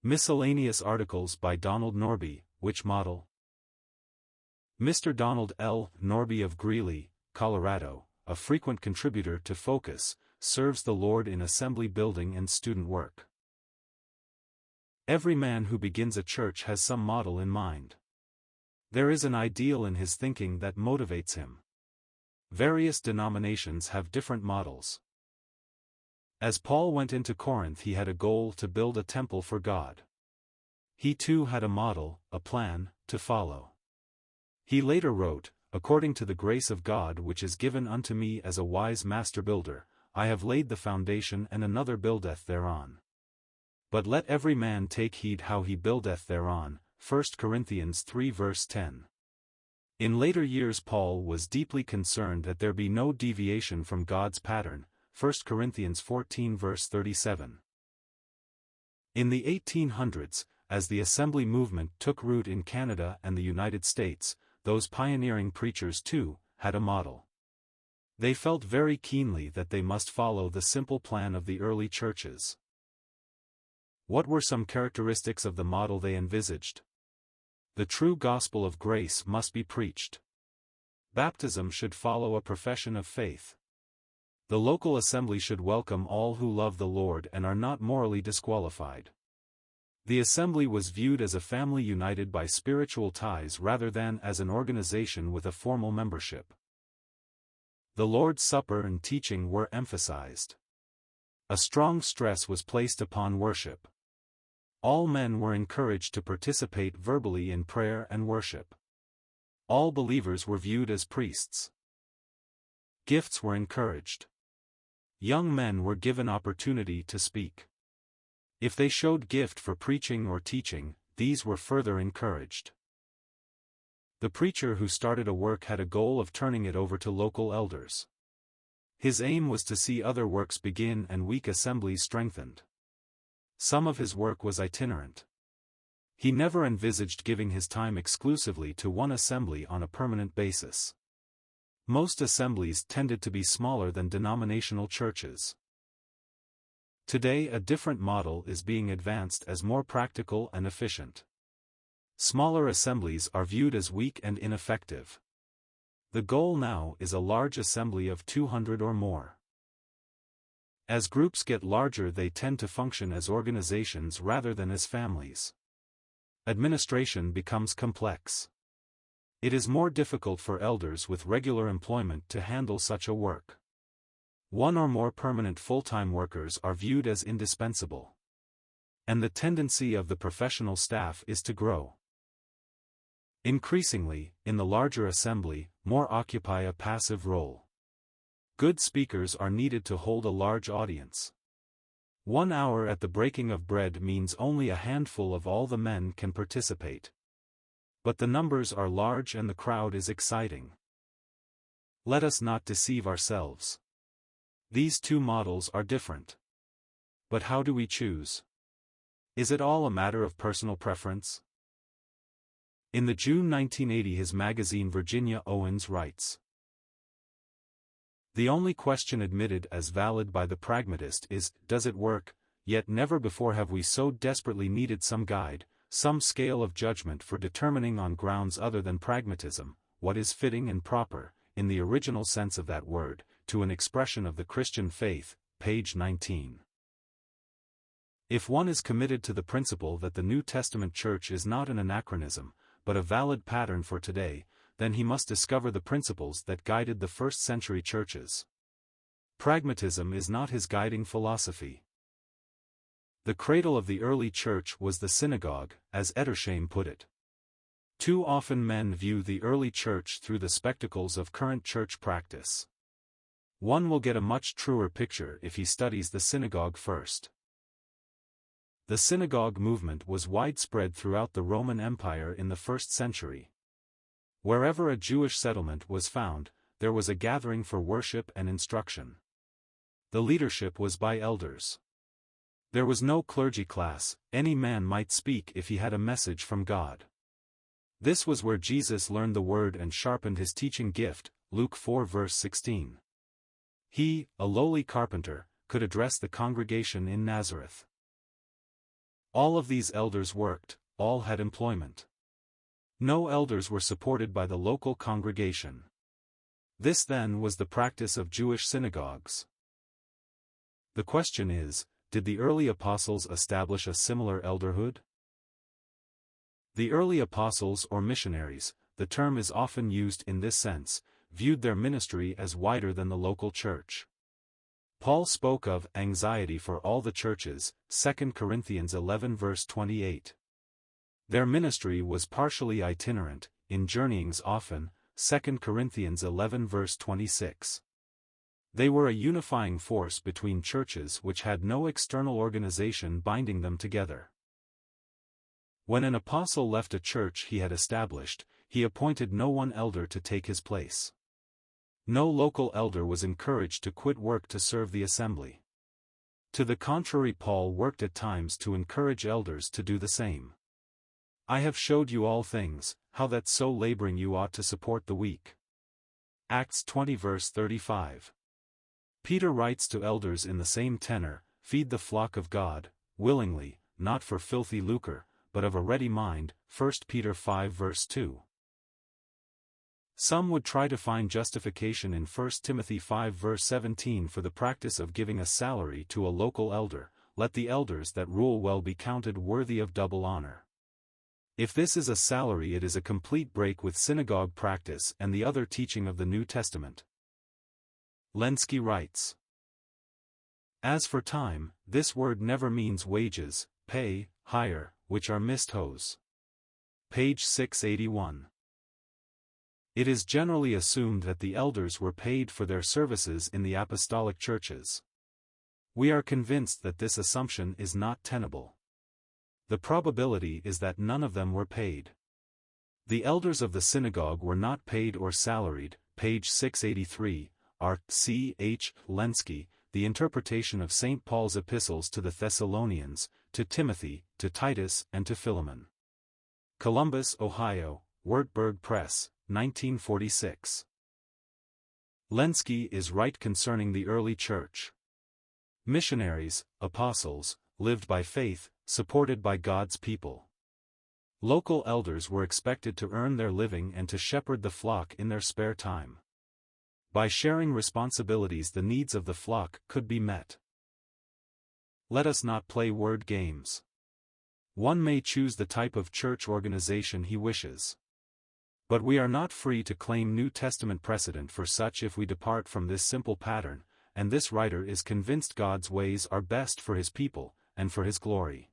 Miscellaneous articles by Donald Norbie, which model? Mr. Donald L. Norbie of Greeley, Colorado, a frequent contributor to Focus, serves the Lord in assembly building and student work. Every man who begins a church has some model in mind. There is an ideal in his thinking that motivates him. Various denominations have different models. As Paul went into Corinth, he had a goal to build a temple for God. He too had a model, a plan, to follow. He later wrote, "According to the grace of God which is given unto me as a wise master builder, I have laid the foundation and another buildeth thereon. But let every man take heed how he buildeth thereon." 1 Corinthians 3 verse 10. In later years Paul was deeply concerned that there be no deviation from God's pattern, 1 Corinthians 14 verse 37. In the 1800s, as the assembly movement took root in Canada and the United States, those pioneering preachers too had a model. They felt very keenly that they must follow the simple plan of the early churches. What were some characteristics of the model they envisaged? The true gospel of grace must be preached. Baptism should follow a profession of faith. The local assembly should welcome all who love the Lord and are not morally disqualified. The assembly was viewed as a family united by spiritual ties rather than as an organization with a formal membership. The Lord's Supper and teaching were emphasized. A strong stress was placed upon worship. All men were encouraged to participate verbally in prayer and worship. All believers were viewed as priests. Gifts were encouraged. Young men were given opportunity to speak. If they showed gift for preaching or teaching, these were further encouraged. The preacher who started a work had a goal of turning it over to local elders. His aim was to see other works begin and weak assemblies strengthened. Some of his work was itinerant. He never envisaged giving his time exclusively to one assembly on a permanent basis. Most assemblies tended to be smaller than denominational churches. Today a different model is being advanced as more practical and efficient. Smaller assemblies are viewed as weak and ineffective. The goal now is a large assembly of 200 or more. As groups get larger, they tend to function as organizations rather than as families. Administration becomes complex. It is more difficult for elders with regular employment to handle such a work. One or more permanent full-time workers are viewed as indispensable. And the tendency of the professional staff is to grow. Increasingly, in the larger assembly, more occupy a passive role. Good speakers are needed to hold a large audience. 1 hour at the breaking of bread means only a handful of all the men can participate. But the numbers are large and the crowd is exciting. Let us not deceive ourselves. These two models are different. But how do we choose? Is it all a matter of personal preference? In the June 1980 his magazine Virginia Owens writes, "The only question admitted as valid by the pragmatist is, does it work? Yet never before have we so desperately needed some guide, some scale of judgment for determining on grounds other than pragmatism, what is fitting and proper, in the original sense of that word, to an expression of the Christian faith," page 19. If one is committed to the principle that the New Testament church is not an anachronism, but a valid pattern for today, then he must discover the principles that guided the first-century churches. Pragmatism is not his guiding philosophy. The cradle of the early church was the synagogue, as Edersheim put it. Too often men view the early church through the spectacles of current church practice. One will get a much truer picture if he studies the synagogue first. The synagogue movement was widespread throughout the Roman Empire in the 1st century. Wherever a Jewish settlement was found, there was a gathering for worship and instruction. The leadership was by elders. There was no clergy class, any man might speak if he had a message from God. This was where Jesus learned the word and sharpened his teaching gift, Luke 4 verse 16. He, a lowly carpenter, could address the congregation in Nazareth. All of these elders worked, all had employment. No elders were supported by the local congregation. This then was the practice of Jewish synagogues. The question is, did the early apostles establish a similar elderhood? The early apostles or missionaries, the term is often used in this sense, viewed their ministry as wider than the local church. Paul spoke of anxiety for all the churches, 2 Corinthians 11 verse 28. Their ministry was partially itinerant, in journeyings often, 2 Corinthians 11 verse 26. They were a unifying force between churches which had no external organization binding them together. When an apostle left a church he had established, he appointed no one elder to take his place. No local elder was encouraged to quit work to serve the assembly. To the contrary, Paul worked at times to encourage elders to do the same. I have showed you all things, how that so laboring you ought to support the weak. Acts 20 verse 35. Peter writes to elders in the same tenor, feed the flock of God, willingly, not for filthy lucre, but of a ready mind, 1 Peter 5 verse 2. Some would try to find justification in 1 Timothy 5 verse 17 for the practice of giving a salary to a local elder. Let the elders that rule well be counted worthy of double honor. If this is a salary, it is a complete break with synagogue practice and the other teaching of the New Testament. Lenski writes, as for time, this word never means wages, pay, hire, which are misthos. Page 681. It is generally assumed that the elders were paid for their services in the apostolic churches. We are convinced that this assumption is not tenable. The probability is that none of them were paid. The elders of the synagogue were not paid or salaried, page 683, R. C. H. Lenski, the interpretation of St. Paul's epistles to the Thessalonians, to Timothy, to Titus and to Philemon. Columbus, Ohio, Wartburg Press, 1946. Lenski is right concerning the early church. Missionaries, apostles, lived by faith, supported by God's people. Local elders were expected to earn their living and to shepherd the flock in their spare time. By sharing responsibilities, the needs of the flock could be met. Let us not play word games. One may choose the type of church organization he wishes. But we are not free to claim New Testament precedent for such if we depart from this simple pattern, and this writer is convinced God's ways are best for his people, and for his glory.